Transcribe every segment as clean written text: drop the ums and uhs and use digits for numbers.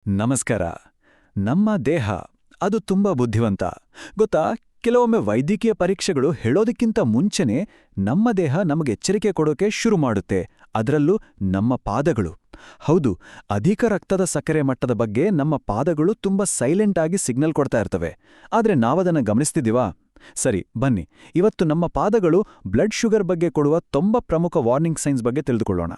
ನಮಸ್ಕಾರ. ನಮ್ಮ ದೇಹ ಅದು ತುಂಬಾ ಬುದ್ಧಿವಂತ. ಗೊತ್ತಾ, ಕೆಲವೊಮ್ಮೆ ವೈದ್ಯಕೀಯ ಪರೀಕ್ಷೆಗಳು ಹೇಳೋದಕ್ಕಿಂತ ಮುಂಚೆನೇ ನಮ್ಮ ದೇಹ ನಮಗೆ ಎಚ್ಚರಿಕೆ ಕೊಡೋಕೆ ಶುರು ಮಾಡುತ್ತೆ. ಅದರಲ್ಲೂ ನಮ್ಮ ಪಾದಗಳು. ಹೌದು, ಅಧಿಕ ರಕ್ತದ ಸಕ್ಕರೆ ಮಟ್ಟದ ಬಗ್ಗೆ ನಮ್ಮ ಪಾದಗಳು ತುಂಬಾ ಸೈಲೆಂಟ್ ಆಗಿ ಸಿಗ್ನಲ್ ಕೊಡ್ತಾ ಇರ್ತವೆ. ಆದ್ರೆ ನಾವದನ್ನ ಗಮನಿಸ್ತಿದ್ದೀವಾ? ಸರಿ, ಬನ್ನಿ ಇವತ್ತು ನಮ್ಮ ಪಾದಗಳು ಬ್ಲಡ್ ಶುಗರ್ ಬಗ್ಗೆ ಕೊಡುವ 90 ಪ್ರಮುಖ ವಾರ್ನಿಂಗ್ ಸೈನ್ಸ್ ಬಗ್ಗೆ ತಿಳಿದುಕೊಳ್ಳೋಣ.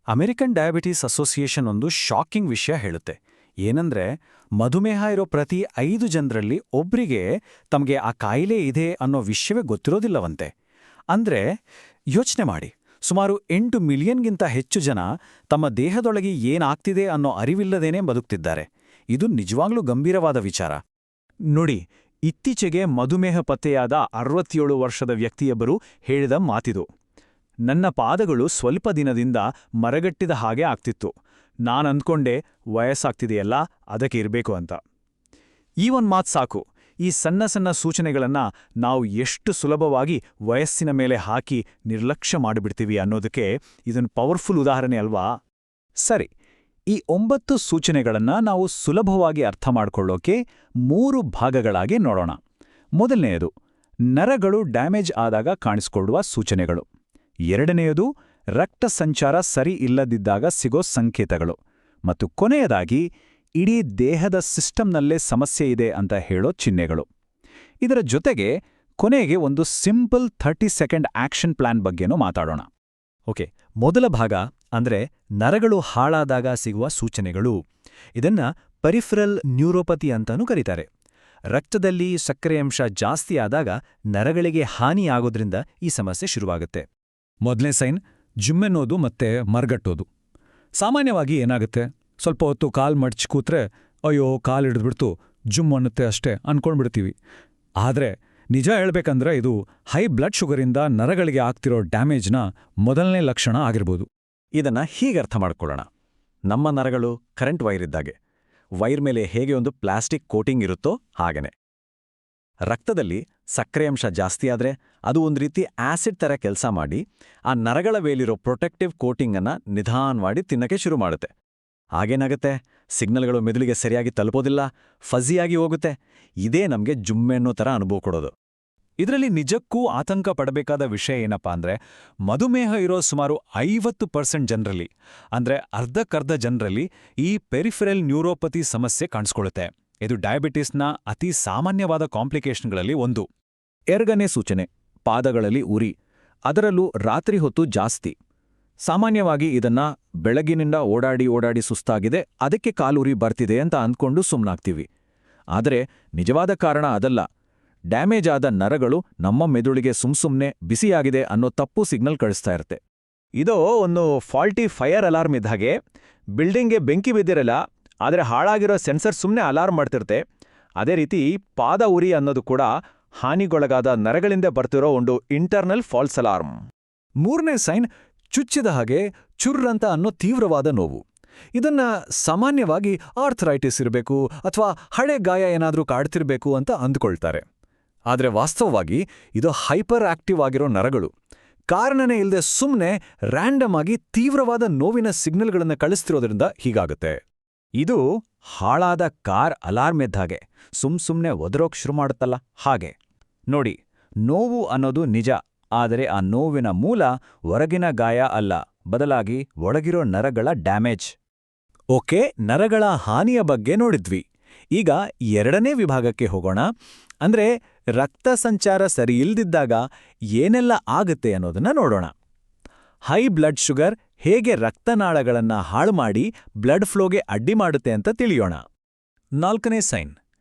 ಅಮೆರಿಕನ್ ಡಯಾಬಿಟೀಸ್ ಅಸೋಸಿಯೇಷನ್ ಒಂದು ಶಾಕಿಂಗ್ ವಿಷಯ ಹೇಳುತ್ತೆ. ಏನಂದ್ರೆ, ಮಧುಮೇಹ ಇರೋ ಪ್ರತಿ 5 ಜನರಲ್ಲಿ ಒಬ್ರಿಗೆ ತಮಗೆ ಆ ಕಾಯಿಲೆ ಇದೆ ಅನ್ನೋ ವಿಷಯವೇ ಗೊತ್ತಿರೋದಿಲ್ಲವಂತೆ. ಅಂದ್ರೆ ಯೋಚನೆ ಮಾಡಿ, ಸುಮಾರು 8 ಮಿಲಿಯನ್ಗಿಂತ ಹೆಚ್ಚು ಜನ ತಮ್ಮ ದೇಹದೊಳಗೆ ಏನಾಗ್ತಿದೆ ಅನ್ನೋ ಅರಿವಿಲ್ಲದೇನೆ ಬದುಕ್ತಿದ್ದಾರೆ. ಇದು ನಿಜವಾಗ್ಲೂ ಗಂಭೀರವಾದ ವಿಚಾರ. ನೋಡಿ, ಇತ್ತೀಚೆಗೆ ಮಧುಮೇಹ ಪತ್ತೆಯಾದ 67 ವರ್ಷದ ವ್ಯಕ್ತಿಯೊಬ್ಬರು ಹೇಳಿದ ಮಾತಿದು. ನನ್ನ ಪಾದಗಳು ಸ್ವಲ್ಪ ದಿನದಿಂದ ಮರಗಟ್ಟಿದ ಹಾಗೆ ಆಗ್ತಿತ್ತು. ನಾನಂದ್ಕೊಂಡೆ ವಯಸ್ಸಾಗ್ತಿದೆಯಲ್ಲ, ಅದಕ್ಕೆ ಇರಬೇಕು ಅಂತ. ಈ ಒಂದ್ ಮಾತು ಸಾಕು. ಈ ಸಣ್ಣ ಸಣ್ಣ ಸೂಚನೆಗಳನ್ನ ನಾವು ಎಷ್ಟು ಸುಲಭವಾಗಿ ವಯಸ್ಸಿನ ಮೇಲೆ ಹಾಕಿ ನಿರ್ಲಕ್ಷ್ಯ ಮಾಡಿಬಿಡ್ತೀವಿ ಅನ್ನೋದಕ್ಕೆ ಇದೊಂದು ಪವರ್ಫುಲ್ ಉದಾಹರಣೆ ಅಲ್ವಾ? ಸರಿ, ಈ 9 ಸೂಚನೆಗಳನ್ನ ನಾವು ಸುಲಭವಾಗಿ ಅರ್ಥ ಮಾಡ್ಕೊಳ್ಳೋಕೆ 3 ಭಾಗಗಳಾಗಿ ನೋಡೋಣ. ಮೊದಲನೆಯದು, ನರಗಳು ಡ್ಯಾಮೇಜ್ ಆದಾಗ ಕಾಣಿಸ್ಕೊಳ್ಳುವ ಸೂಚನೆಗಳು. ಎರಡನೆಯದು, ರಕ್ತ ಸಂಚಾರ ಸರಿ ಇಲ್ಲದಿದ್ದಾಗ ಸಿಗೋ ಸಂಕೇತಗಳು. ಮತ್ತು ಕೊನೆಯದಾಗಿ, ಇಡೀ ದೇಹದ ಸಿಸ್ಟಮ್ನಲ್ಲೇ ಸಮಸ್ಯೆ ಇದೆ ಅಂತ ಹೇಳೋ ಚಿಹ್ನೆಗಳು. ಇದರ ಜೊತೆಗೆ ಕೊನೆಗೆ ಒಂದು ಸಿಂಪಲ್ 30 ಸೆಕೆಂಡ್ ಆಕ್ಷನ್ ಪ್ಲಾನ್ ಬಗ್ಗೆನೂ ಮಾತಾಡೋಣ. ಓಕೆ, ಮೊದಲ ಭಾಗ ಅಂದ್ರೆ ನರಗಳು ಹಾಳಾದಾಗ ಸಿಗುವ ಸೂಚನೆಗಳು. ಇದನ್ನ ಪೆರಿಫೆರಲ್ ನ್ಯೂರೋಪತಿ ಅಂತಾನೂ ಕರೀತಾರೆ. ರಕ್ತದಲ್ಲಿ ಸಕ್ಕರೆ ಅಂಶ ಜಾಸ್ತಿ ಆದಾಗ ನರಗಳಿಗೆ ಹಾನಿಯಾಗೋದ್ರಿಂದ ಈ ಸಮಸ್ಯೆ ಶುರುವಾಗುತ್ತೆ. ಮೊದಲನೇ ಸೈನ್ ಜುಮ್ಮೆನ್ನೋದು ಮತ್ತೆ ಮರ್ಗಟ್ಟೋದು. ಸಾಮಾನ್ಯವಾಗಿ ಏನಾಗುತ್ತೆ, ಸ್ವಲ್ಪ ಹೊತ್ತು ಕಾಲ್ ಮಡ್ಚಿ ಕೂತ್ರೆ ಅಯ್ಯೋ ಕಾಲ್ ಹಿಡಿದ್ಬಿಡ್ತು ಜುಮ್ ಅನ್ನುತ್ತೆ ಅಷ್ಟೇ ಅನ್ಕೊಂಡ್ಬಿಡ್ತೀವಿ. ಆದ್ರೆ ನಿಜ ಹೇಳ್ಬೇಕಂದ್ರೆ ಇದು ಹೈ ಬ್ಲಡ್ ಶುಗರಿಂದ ನರಗಳಿಗೆ ಆಗ್ತಿರೋ ಡ್ಯಾಮೇಜ್ನ ಮೊದಲನೇ ಲಕ್ಷಣ ಆಗಿರ್ಬೋದು. ಇದನ್ನ ಹೀಗೆ ಅರ್ಥ ಮಾಡ್ಕೊಳ್ಳೋಣ. ನಮ್ಮ ನರಗಳು ಕರೆಂಟ್ ವೈರ್ ಇದ್ದಾಗೆ. ವೈರ್ ಮೇಲೆ ಹೇಗೆ ಒಂದು ಪ್ಲಾಸ್ಟಿಕ್ ಕೋಟಿಂಗ್ ಇರುತ್ತೋ ಹಾಗೇನೆ. ರಕ್ತದಲ್ಲಿ ಸಕ್ಕರೆ ಅಂಶ ಜಾಸ್ತಿಯಾದ್ರೆ ಅದು ಒಂದು ರೀತಿ ಆಸಿಡ್ ಥರ ಕೆಲಸ ಮಾಡಿ ಆ ನರಗಳ ಮೇಲಿರೋ ಪ್ರೊಟೆಕ್ಟಿವ್ ಕೋಟಿಂಗ್ ಅನ್ನ ನಿಧಾನವಾಗಿ ತಿನ್ನಕ್ಕೆ ಶುರು ಮಾಡುತ್ತೆ. ಆಗೇನಾಗುತ್ತೆ, ಸಿಗ್ನಲ್ಗಳು ಮೆದುಳಿಗೆ ಸರಿಯಾಗಿ ತಲುಪೋದಿಲ್ಲ, ಫಝಿಯಾಗಿ ಹೋಗುತ್ತೆ. ಇದೇ ನಮಗೆ ಜುಮ್ಮೆ ಅನ್ನೋ ಥರ ಅನುಭವ ಕೊಡೋದು. ಇದರಲ್ಲಿ ನಿಜಕ್ಕೂ ಆತಂಕ ಪಡಬೇಕಾದ ವಿಷಯ ಏನಪ್ಪಾ ಅಂದ್ರೆ, ಮಧುಮೇಹ ಇರೋ ಸುಮಾರು 50% ಜನರಲ್ಲಿ, ಅಂದ್ರೆ ಅರ್ಧಕ್ಕರ್ಧ ಜನರಲ್ಲಿ ಈ ಪೆರಿಫೆರಲ್ ನ್ಯೂರೋಪತಿ ಸಮಸ್ಯೆ ಕಾಣಿಸ್ಕೊಳ್ಳುತ್ತೆ. ಇದು ಡಯಾಬಿಟಿಸ್ನ ಅತಿ ಸಾಮಾನ್ಯವಾದ ಕಾಂಪ್ಲಿಕೇಶನ್ಗಳಲ್ಲಿ ಒಂದು. ಎರಡನೇ ಸೂಚನೆ, ಪಾದಗಳಲ್ಲಿ ಉರಿ, ಅದರಲ್ಲೂ ರಾತ್ರಿ ಹೊತ್ತು ಜಾಸ್ತಿ. ಸಾಮಾನ್ಯವಾಗಿ ಇದನ್ನ ಬೆಳಗಿನಿಂದ ಓಡಾಡಿ ಸುಸ್ತಾಗಿದೆ, ಅದಕ್ಕೆ ಕಾಲುರಿ ಬರ್ತಿದೆ ಅಂತ ಅಂದ್ಕೊಂಡು ಸುಮ್ನಾಗ್ತೀವಿ. ಆದರೆ ನಿಜವಾದ ಕಾರಣ ಅದಲ್ಲ. ಡ್ಯಾಮೇಜ್ ಆದ ನರಗಳು ನಮ್ಮ ಮೆದುಳಿಗೆ ಸುಮ್ಸುಮ್ನೆ ಬಿಸಿಯಾಗಿದೆ ಅನ್ನೋ ತಪ್ಪು ಸಿಗ್ನಲ್ ಕಳಿಸ್ತಾ ಇರುತ್ತೆ. ಇದೋ ಒಂದು ಫಾಲ್ಟಿ ಫೈರ್ ಅಲಾರ್ಮ್ ಇದ್ಹಾಗೆ. ಬಿಲ್ಡಿಂಗ್ಗೆ ಬೆಂಕಿ ಬಿದ್ದಿರಲ್ಲ, ಆದರೆ ಹಾಳಾಗಿರೋ ಸೆನ್ಸರ್ ಸುಮ್ಮನೆ ಅಲಾರ್ಮ್ ಮಾಡ್ತಿರುತ್ತೆ. ಅದೇ ರೀತಿ ಪಾದ ಉರಿ ಅನ್ನೋದು ಕೂಡ ಹಾನಿಗೊಳಗಾದ ನರಗಳಿಂದ ಬರ್ತಿರೋ ಒಂದು ಇಂಟರ್ನಲ್ ಫಾಲ್ಸ್ ಅಲಾರ್ಮ್. ಮೂರನೇ ಸೈನ್, ಚುಚ್ಚಿದ ಹಾಗೆ ಚುರ್ರಂತ ಅನ್ನೋ ತೀವ್ರವಾದ ನೋವು. ಇದನ್ನ ಸಾಮಾನ್ಯವಾಗಿ ಆರ್ಥರೈಟಿಸ್ ಇರಬೇಕು ಅಥವಾ ಹಳೆ ಗಾಯ ಏನಾದ್ರೂ ಕಾಡ್ತಿರ್ಬೇಕು ಅಂತ ಅಂದ್ಕೊಳ್ತಾರೆ. ಆದರೆ ವಾಸ್ತವವಾಗಿ ಇದು ಹೈಪರ್ ಆಕ್ಟಿವ್ ಆಗಿರೋ ನರಗಳು. ಕಾರಣನೇ ಇಲ್ಲದೆ ಸುಮ್ಮನೆ ರ್ಯಾಂಡಮ್ ಆಗಿ ತೀವ್ರವಾದ ನೋವಿನ ಸಿಗ್ನಲ್ಗಳನ್ನು ಕಳಿಸ್ತಿರೋದ್ರಿಂದ ಹೀಗಾಗುತ್ತೆ. ಇದು ಹಾಳಾದ ಕಾರ್ ಅಲಾರ್ಮ್ ಎದ್ದಾಗೆ, ಸುಮ್ನೆ ಒದರೋಕ್ ಶುರು ಮಾಡುತ್ತಲ್ಲ ಹಾಗೆ. ನೋಡಿ, ನೋವು ಅನ್ನೋದು ನಿಜ, ಆದರೆ ಆ ನೋವಿನ ಮೂಲ ಹೊರಗಿನ ಗಾಯ ಅಲ್ಲ, ಬದಲಾಗಿ ಒಳಗಿರೋ ನರಗಳ ಡ್ಯಾಮೇಜ್. ಓಕೆ, ನರಗಳ ಹಾನಿಯ ಬಗ್ಗೆ ನೋಡಿದ್ವಿ. ಈಗ ಎರಡನೇ ವಿಭಾಗಕ್ಕೆ ಹೋಗೋಣ. ಅಂದ್ರೆ ರಕ್ತ ಸಂಚಾರ ಸರಿಯಿಲ್ದಿದ್ದಾಗ ಏನೆಲ್ಲ ಆಗುತ್ತೆ ಅನ್ನೋದನ್ನ ನೋಡೋಣ. ಹೈ ಬ್ಲಡ್ ಶುಗರ್ ಹೇಗೆ ರಕ್ತನಾಳಗಳನ್ನ ಹಾಳು ಮಾಡಿ ಬ್ಲಡ್ ಫ್ಲೋಗೆ ಅಡ್ಡಿ ಮಾಡುತ್ತೆ ಅಂತ ತಿಳಿಯೋಣ. ನಾಲ್ಕನೇ ಸೈನ್,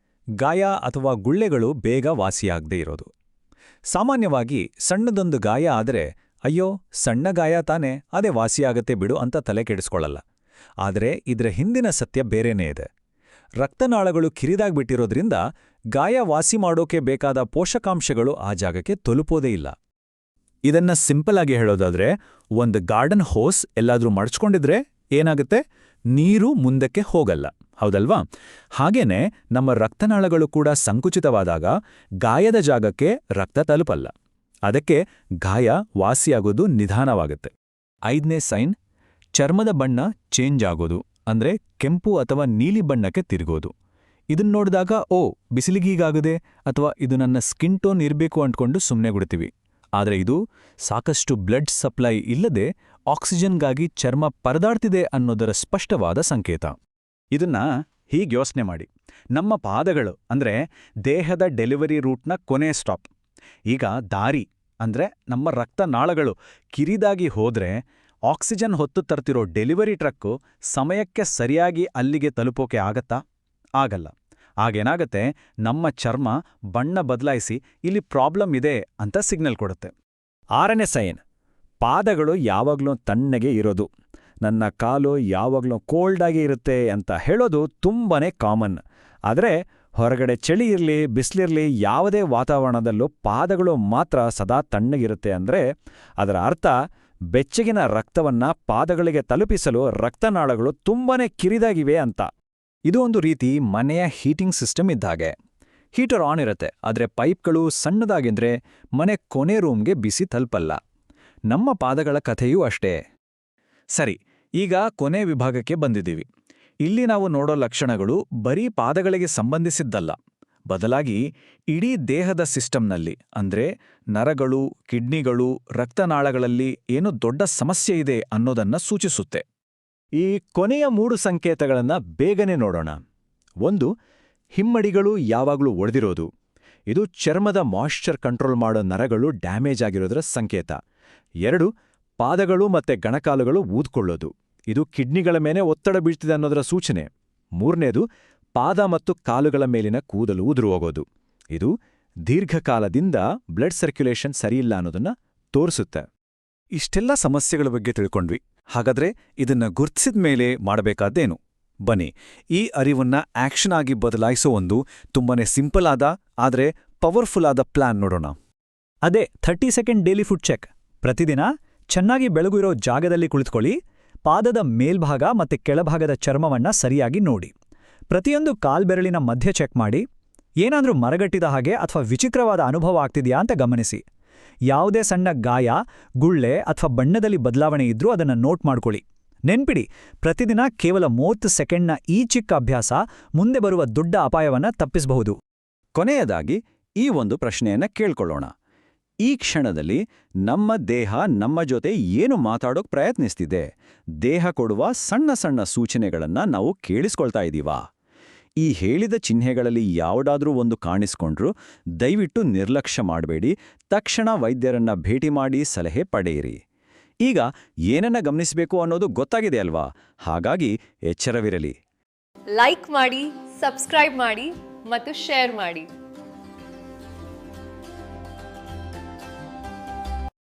ಗಾಯ ಅಥವಾ ಗುಳ್ಳೆಗಳು ಬೇಗ ವಾಸಿಯಾಗದೇ ಇರೋದು. ಸಾಮಾನ್ಯವಾಗಿ ಸಣ್ಣದೊಂದು ಗಾಯ ಆದರೆ ಅಯ್ಯೋ ಸಣ್ಣ ಗಾಯ ತಾನೇ, ಅದೇ ವಾಸಿಯಾಗತ್ತೆ ಬಿಡು ಅಂತ ತಲೆ ಕೆಡಿಸ್ಕೊಳ್ಳಲ್ಲ. ಆದರೆ ಇದರ ಹಿಂದಿನ ಸತ್ಯ ಬೇರೆನೇ ಇದೆ. ರಕ್ತನಾಳಗಳು ಕಿರಿದಾಗ್ಬಿಟ್ಟಿರೋದ್ರಿಂದ ಗಾಯ ವಾಸಿ ಮಾಡೋಕೆ ಬೇಕಾದ ಪೋಷಕಾಂಶಗಳು ಆ ಜಾಗಕ್ಕೆ ತಲುಪೋದೇ ಇಲ್ಲ. ಇದನ್ನ ಸಿಂಪಲ್ ಆಗಿ ಹೇಳೋದಾದ್ರೆ, ಒಂದು ಗಾರ್ಡನ್ ಹೋಸ್ ಎಲ್ಲಾದ್ರೂ ಮಡ್ಚ್ಕೊಂಡಿದ್ರೆ ಏನಾಗುತ್ತೆ, ನೀರು ಮುಂದಕ್ಕೆ ಹೋಗಲ್ಲ, ಹೌದಲ್ವಾ? ಹಾಗೇನೆ ನಮ್ಮ ರಕ್ತನಾಳಗಳು ಕೂಡ ಸಂಕುಚಿತವಾದಾಗ ಗಾಯದ ಜಾಗಕ್ಕೆ ರಕ್ತ ತಲುಪಲ್ಲ. ಅದಕ್ಕೆ ಗಾಯ ವಾಸಿಯಾಗೋದು ನಿಧಾನವಾಗುತ್ತೆ. ಐದನೇ ಸೈನ್, ಚರ್ಮದ ಬಣ್ಣ ಚೇಂಜ್ ಆಗೋದು. ಅಂದ್ರೆ ಕೆಂಪು ಅಥವಾ ನೀಲಿ ಬಣ್ಣಕ್ಕೆ ತಿರುಗೋದು. ಇದನ್ನ ನೋಡಿದಾಗ ಬಿಸಿಲಿಗೀಗಾಗದೆ ಅಥವಾ ಇದು ನನ್ನ ಸ್ಕಿನ್ ಟೋನ್ ಇರಬೇಕು ಅಂದ್ಕೊಂಡು ಸುಮ್ಮನೆ ಬಿಡ್ತೀವಿ. ಆದರೆ ಇದು ಸಾಕಷ್ಟು ಬ್ಲಡ್ ಸಪ್ಲೈ ಇಲ್ಲದೆ ಆಕ್ಸಿಜನ್ಗಾಗಿ ಚರ್ಮ ಪರದಾಡ್ತಿದೆ ಅನ್ನೋದರ ಸ್ಪಷ್ಟವಾದ ಸಂಕೇತ. ಇದನ್ನ ಹೀಗೆ ಯೋಚನೆ ಮಾಡಿ, ನಮ್ಮ ಪಾದಗಳು ಅಂದ್ರೆ ದೇಹದ ಡೆಲಿವರಿ ರೂಟ್ನ ಕೊನೆ ಸ್ಟಾಪ್. ಈಗ ದಾರಿ ಅಂದ್ರೆ ನಮ್ಮ ರಕ್ತನಾಳಗಳು ಕಿರಿದಾಗಿ ಹೋದ್ರೆ ಆಕ್ಸಿಜನ್ ಹೊತ್ತು ತರ್ತಿರೋ ಡೆಲಿವರಿ ಟ್ರಕ್ಕು ಸಮಯಕ್ಕೆ ಸರಿಯಾಗಿ ಅಲ್ಲಿಗೆ ತಲುಪೋಕೆ ಆಗತ್ತಾ? ಆಗಲ್ಲ. ಆಗೇನಾಗತ್ತೆ, ನಮ್ಮ ಚರ್ಮ ಬಣ್ಣ ಬದಲಾಯಿಸಿ ಇಲ್ಲಿ ಪ್ರಾಬ್ಲಮ್ ಇದೆ ಅಂತ ಸಿಗ್ನಲ್ ಕೊಡುತ್ತೆ. 6ನೇ ಸೈನ್, ಪಾದಗಳು ಯಾವಾಗ್ಲೂ ತಣ್ಣಗೆ ಇರೋದು. ನನ್ನ ಕಾಲು ಯಾವಾಗ್ಲೂ ಕೋಲ್ಡಾಗಿ ಇರುತ್ತೆ ಅಂತ ಹೇಳೋದು ತುಂಬಾನೇ ಕಾಮನ್. ಆದರೆ ಹೊರಗಡೆ ಚಳಿ ಇರಲಿ ಬಿಸಿಲಿರಲಿ ಯಾವುದೇ ವಾತಾವರಣದಲ್ಲೂ ಪಾದಗಳು ಮಾತ್ರ ಸದಾ ತಣ್ಣಗಿರುತ್ತೆ ಅಂದರೆ ಅದರ ಅರ್ಥ ಬೆಚ್ಚಗಿನ ರಕ್ತವನ್ನ ಪಾದಗಳಿಗೆ ತಲುಪಿಸಲು ರಕ್ತನಾಳಗಳು ತುಂಬಾನೇ ಕಿರಿದಾಗಿವೆ ಅಂತ. ಇದು ಒಂದು ರೀತಿ ಮನೆಯ ಹೀಟಿಂಗ್ ಸಿಸ್ಟಮ್ ಇದ್ದಾಗೆ. ಹೀಟರ್ ಆನ್ ಇರುತ್ತೆ, ಆದರೆ ಪೈಪ್ಗಳು ಸಣ್ಣದಾಗೆಂದ್ರೆ ಮನೆ ಕೊನೆ ರೂಮ್ಗೆ ಬಿಸಿ ತಲುಪಲ್ಲ. ನಮ್ಮ ಪಾದಗಳ ಕಥೆಯೂ ಅಷ್ಟೇ. ಸರಿ, ಈಗ ಕೊನೆ ವಿಭಾಗಕ್ಕೆ ಬಂದಿದ್ದೀವಿ. ಇಲ್ಲಿ ನಾವು ನೋಡೋ ಲಕ್ಷಣಗಳು ಬರೀ ಪಾದಗಳಿಗೆ ಸಂಬಂಧಿಸಿದ್ದಲ್ಲ, ಬದಲಾಗಿ ಇಡೀ ದೇಹದ ಸಿಸ್ಟಮ್ನಲ್ಲಿ ಅಂದ್ರೆ ನರಗಳು, ಕಿಡ್ನಿಗಳು, ರಕ್ತನಾಳಗಳಲ್ಲಿ ಏನೋ ದೊಡ್ಡ ಸಮಸ್ಯೆ ಇದೆ ಅನ್ನೋದನ್ನ ಸೂಚಿಸುತ್ತೆ. ಈ ಕೊನೆಯ 3 ಸಂಕೇತಗಳನ್ನ ಬೇಗನೆ ನೋಡೋಣ. 1, ಹಿಮ್ಮಡಿಗಳು ಯಾವಾಗಲೂ ಒಡೆದಿರೋದು. ಇದು ಚರ್ಮದ ಮಾಯ್ಶ್ಚರ್ ಕಂಟ್ರೋಲ್ ಮಾಡೋ ನರಗಳು ಡ್ಯಾಮೇಜ್ ಆಗಿರೋದರ ಸಂಕೇತ. 2, ಪಾದಗಳು ಮತ್ತೆ ಗಣಕಾಲುಗಳು ಊದ್ಕೊಳ್ಳೋದು. ಇದು ಕಿಡ್ನಿಗಳ ಮೇಲೆ ಒತ್ತಡ ಬೀಳ್ತಿದೆ ಅನ್ನೋದರ ಸೂಚನೆ. 3ನೇದು, ಪಾದ ಮತ್ತು ಕಾಲುಗಳ ಮೇಲಿನ ಕೂದಲು ಉದುರು ಹೋಗೋದು. ಇದು ದೀರ್ಘಕಾಲದಿಂದ ಬ್ಲಡ್ ಸರ್ಕ್ಯುಲೇಷನ್ ಸರಿಯಿಲ್ಲ ಅನ್ನೋದನ್ನ ತೋರಿಸುತ್ತೆ. ಇಷ್ಟೆಲ್ಲ ಸಮಸ್ಯೆಗಳ ಬಗ್ಗೆ ತಿಳ್ಕೊಂಡ್ವಿ. ಹಾಗಾದ್ರೆ ಇದನ್ನ ಗುರ್ತಿಸಿದ ಮೇಲೆ ಮಾಡಬೇಕಾದ್ದೇನು? ಬನ್ನಿ, ಈ ಅರಿವನ್ನ ಆಕ್ಷನ್ ಆಗಿ ಬದಲಾಯಿಸೋ ಒಂದು ತುಂಬಾನೇ ಸಿಂಪಲ್ ಆದ ಆದ್ರೆ ಪವರ್ಫುಲ್ ಆದ ಪ್ಲಾನ್ ನೋಡೋಣ. ಅದೇ 30 ಸೆಕೆಂಡ್ ಡೈಲಿ ಫುಡ್ ಚೆಕ್. ಪ್ರತಿದಿನ ಚೆನ್ನಾಗಿ ಬೆಳಗು ಇರೋ ಜಾಗದಲ್ಲಿ ಕುಳಿತುಕೊಳ್ಳಿ. ಪಾದದ ಮೇಲ್ಭಾಗ ಮತ್ತೆ ಕೆಳಭಾಗದ ಚರ್ಮವನ್ನ ಸರಿಯಾಗಿ ನೋಡಿ. ಪ್ರತಿಯೊಂದು ಕಾಲ್ಬೆರಳಿನ ಮಧ್ಯ ಚೆಕ್ ಮಾಡಿ. ಏನಾದ್ರೂ ಮರಗಟ್ಟಿದ ಹಾಗೆ ಅಥವಾ ವಿಚಿತ್ರವಾದ ಅನುಭವ ಆಗ್ತಿದೆಯಾ ಅಂತ ಗಮನಿಸಿ. ಯಾವುದೇ ಸಣ್ಣ ಗಾಯ, ಗುಳ್ಳೆ ಅಥವಾ ಬಣ್ಣದಲ್ಲಿ ಬದಲಾವಣೆ ಇದ್ರೂ ಅದನ್ನು ನೋಟ್ ಮಾಡ್ಕೊಳ್ಳಿ. ನೆನ್ಪಿಡಿ, ಪ್ರತಿದಿನ ಕೇವಲ 30 ಸೆಕೆಂಡ್ನ ಈ ಚಿಕ್ಕ ಅಭ್ಯಾಸ ಮುಂದೆ ಬರುವ ದೊಡ್ಡ ಅಪಾಯವನ್ನ ತಪ್ಪಿಸಬಹುದು. ಕೊನೆಯದಾಗಿ ಈ ಒಂದು ಪ್ರಶ್ನೆಯನ್ನ ಕೇಳ್ಕೊಳ್ಳೋಣ. ಈ ಕ್ಷಣದಲ್ಲಿ ನಮ್ಮ ದೇಹ ನಮ್ಮ ಜೊತೆ ಏನು ಮಾತಾಡೋಕ್ ಪ್ರಯತ್ನಿಸ್ತಿದೆ? ದೇಹ ಕೊಡುವ ಸಣ್ಣ ಸಣ್ಣ ಸೂಚನೆಗಳನ್ನ ನಾವು ಕೇಳಿಸ್ಕೊಳ್ತಾ ಇದ್ದೀವಾ? ಈ ಹೇಳಿದ ಚಿಹ್ನೆಗಳಲ್ಲಿ ಯಾವುದಾದ್ರೂ ಒಂದು ಕಾಣಿಸ್ಕೊಂಡ್ರೂ ದಯವಿಟ್ಟು ನಿರ್ಲಕ್ಷ್ಯ ಮಾಡಬೇಡಿ. ತಕ್ಷಣ ವೈದ್ಯರನ್ನ ಭೇಟಿ ಮಾಡಿ ಸಲಹೆ ಪಡೆಯಿರಿ. ಈಗ ಏನನ್ನ ಗಮನಿಸಬೇಕು ಅನ್ನೋದು ಗೊತ್ತಾಗಿದೆ ಅಲ್ವಾ? ಹಾಗಾಗಿ ಎಚ್ಚರವಿರಲಿ. ಲೈಕ್ ಮಾಡಿ, ಸಬ್ಸ್ಕ್ರೈಬ್ ಮಾಡಿ ಮತ್ತು ಶೇರ್ ಮಾಡಿ.